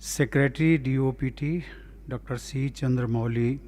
Secretary DOPT, Dr. C. Chandramouli,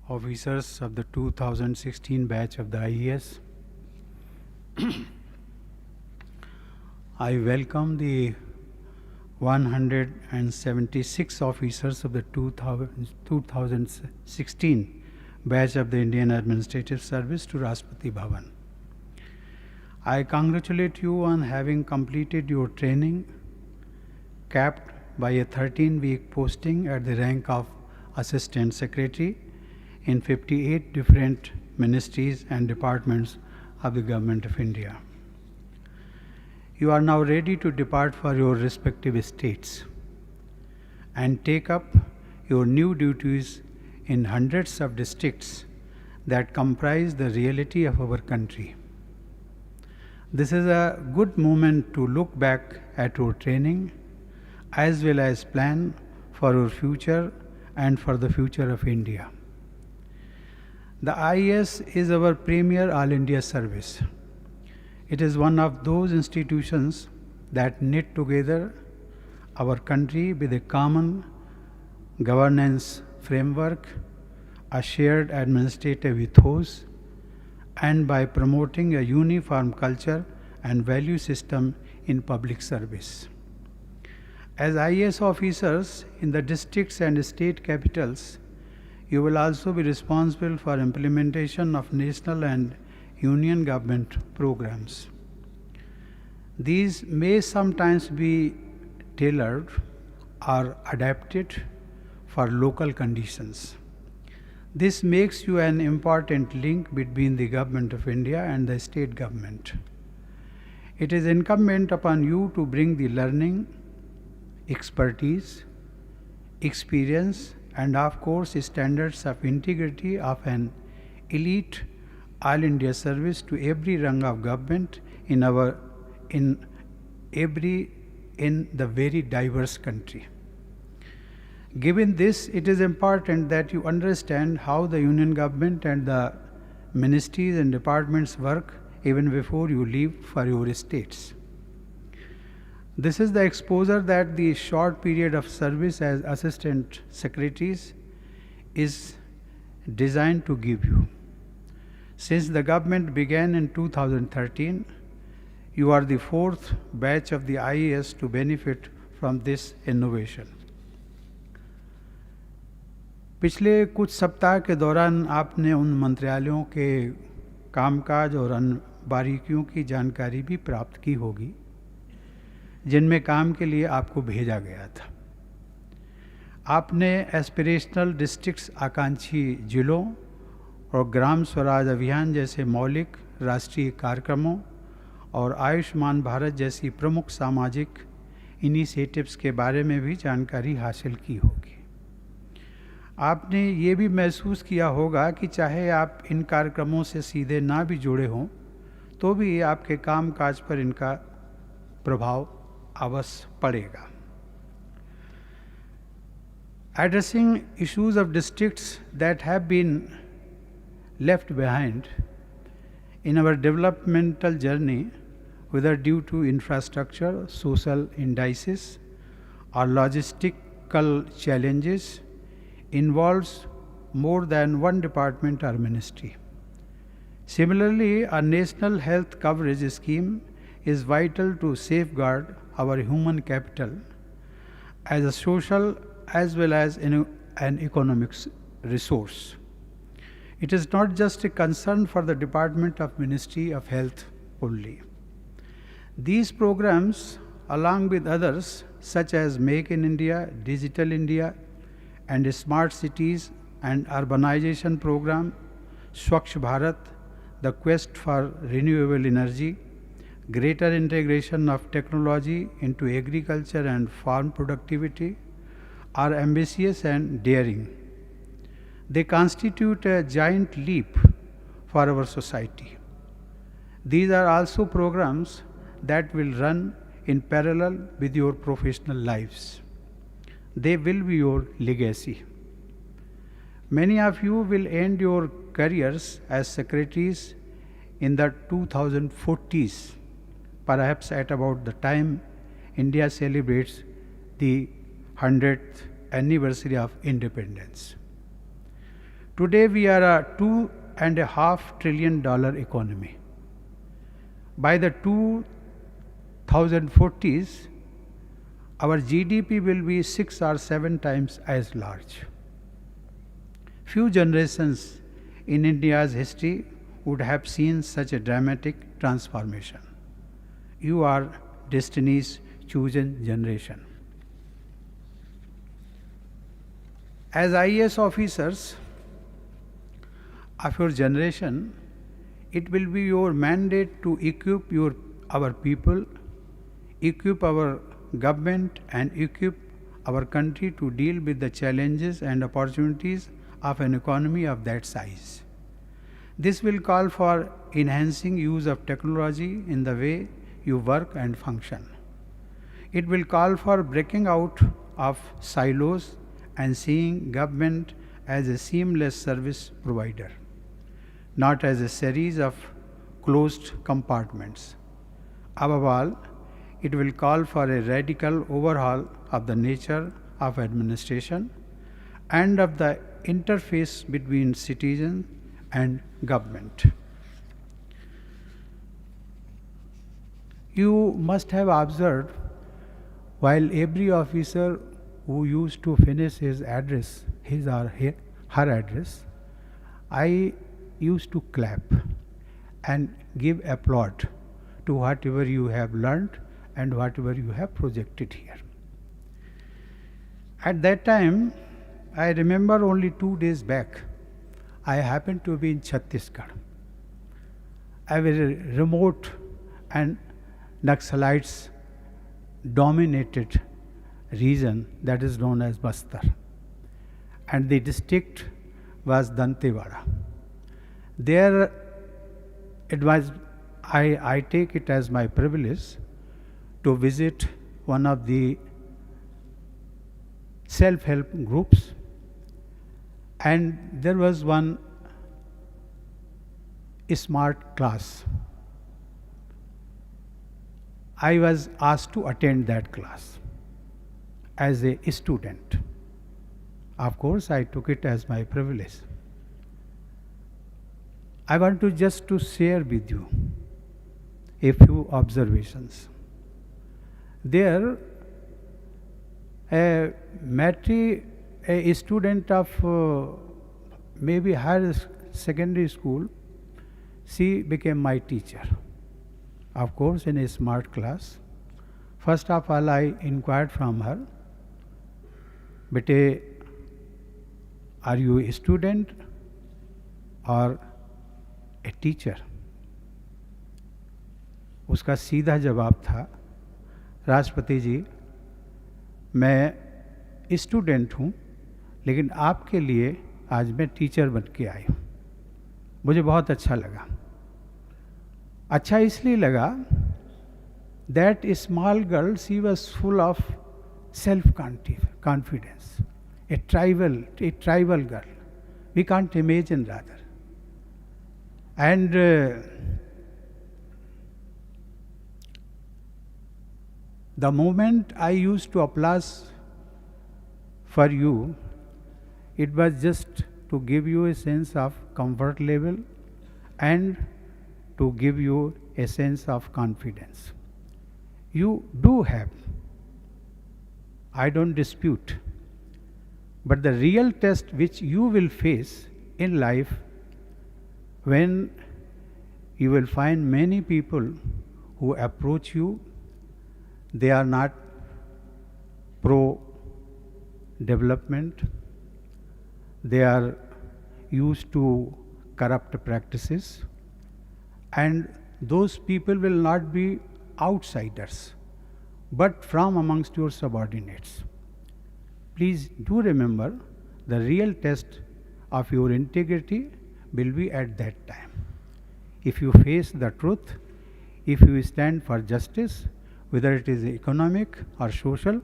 officers of the 2016 batch of the IAS. I welcome the 176 officers of the 2016 batch of the Indian Administrative Service to Rashtrapati Bhavan. I congratulate you on having completed your training, capped by a 13-week posting at the rank of Assistant Secretary in 58 different ministries and departments of the Government of India. You are now ready to depart for your respective states and take up your new duties in hundreds of districts that comprise the reality of our country. This is a good moment to look back at your training as well as plan for your future and for the future of India. The IAS is our premier All India service. It is one of those institutions that knit together our country with a common governance framework, a shared administrative ethos, and by promoting a uniform culture and value system in public service. As IAS officers in the districts and state capitals, you will also be responsible for implementation of national and union government programs. These may sometimes be tailored or adapted for local conditions. This makes you an important link between the Government of India and the state government. It is incumbent upon you to bring the learning, expertise, experience, and of course standards of integrity of an elite All India service to every rung of government in the very diverse country. Given this, it is important that you understand how the union government and the ministries and departments work even before you leave for your states. This is the exposure that the short period of service as assistant secretaries is designed to give you. Since the government began in 2013, you are the fourth batch of the IAS to benefit from this innovation. पिछले कुछ सप्ताह के दौरान आपने उन मंत्रालयों के कामकाज और अन्य बारीकियों की जानकारी भी प्राप्त की होगी जिनमें काम के लिए आपको भेजा गया था। आपने एस्पिरेशनल डिस्ट्रिक्ट्स आकांक्षी जिलों और ग्राम स्वराज अभियान जैसे मौलिक राष्ट्रीय कार्यक्रमों और आयुष्मान भारत जैसी प्रमुख सामाजिक इनिशिएटिव्स के बारे में भी जानकारी हासिल की होगी। आपने ये भी महसूस किया होगा कि चाहे आप इन कार्यक्रमों से सीधे ना भी जुड़े हों तो भी आपके काम काज पर इनका प्रभाव अवश्य पड़ेगा। Addressing issues of districts that have been left behind in our developmental journey, whether due to infrastructure, social indices, or logistical challenges, involves more than one department or ministry. Similarly, a national health coverage scheme is vital to safeguard our human capital as a social as well as an economic resource. It is not just a concern for the Department of Ministry of Health only. These programs, along with others such as Make in India, Digital India, and Smart Cities and Urbanization Program, Swachh Bharat, the quest for renewable energy, greater integration of technology into agriculture and farm productivity, are ambitious and daring. They constitute a giant leap for our society. These are also programs that will run in parallel with your professional lives. They will be your legacy. Many of you will end your careers as secretaries in the 2040s, perhaps at about the time India celebrates the 100th anniversary of independence. Today we are a $2.5 trillion economy. By the 2040s, our GDP will be 6 or 7 times as large. Few generations in India's history would have seen such a dramatic transformation. You are destiny's chosen generation. As IAS officers of your generation, it will be your mandate to equip our people, equip our government, and equip our country to deal with the challenges and opportunities of an economy of that size. This will call for enhancing use of technology in the way you work and function. It will call for breaking out of silos and seeing government as a seamless service provider, not as a series of closed compartments. Above all, it will call for a radical overhaul of the nature of administration and of the interface between citizen and government. You must have observed, while every officer who used to finish his address, his or her address, I used to clap and give applaud to whatever you have learned and whatever you have projected here. At that time, I remember only 2 days back, I happened to be in Chhattisgarh, a very remote and Naxalites dominated region that is known as Bastar, and the district was Dantewada. There it was, I take it as my privilege to visit one of the self-help groups, and there was one smart class. I was asked to attend that class as a student. Of course, I took it as my privilege. I want to just to share with you a few observations. There, a student of maybe higher secondary school, she became my teacher. Of course, in a smart class. First of all, I inquired from her, "Bete, are you a student or a teacher?" उसका सीधा जवाब था, राष्ट्रपति जी, मैं student हूँ, लेकिन आपके लिए आज मैं टीचर बन के आई हूँ। मुझे बहुत अच्छा लगा। अच्छा इसलिए लगा, that small girl, she was full of self-confidence, a tribal girl. We can't imagine rather. And the moment I used to applaud for you, it was just to give you a sense of comfort level and to give you a sense of confidence. You do have, I don't dispute, but the real test which you will face in life, when you will find many people who approach you, they are not pro-development, they are used to corrupt practices, and those people will not be outsiders, but from amongst your subordinates. Please do remember, the real test of your integrity will be at that time. If you face the truth, if you stand for justice, whether it is economic or social,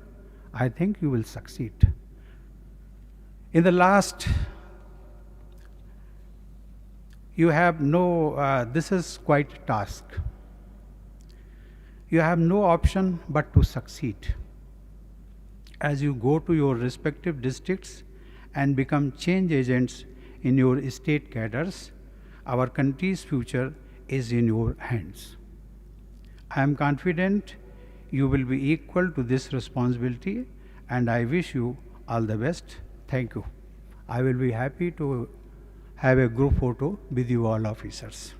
I think you will succeed. In the last, you have no, this is quite a task. You have no option but to succeed. as you go to your respective districts and become change agents in your state cadres. Our country's future is in your hands. I am confident you will be equal to this responsibility, and I wish you all the best. Thank you. I will be happy to have a group photo with you all officers.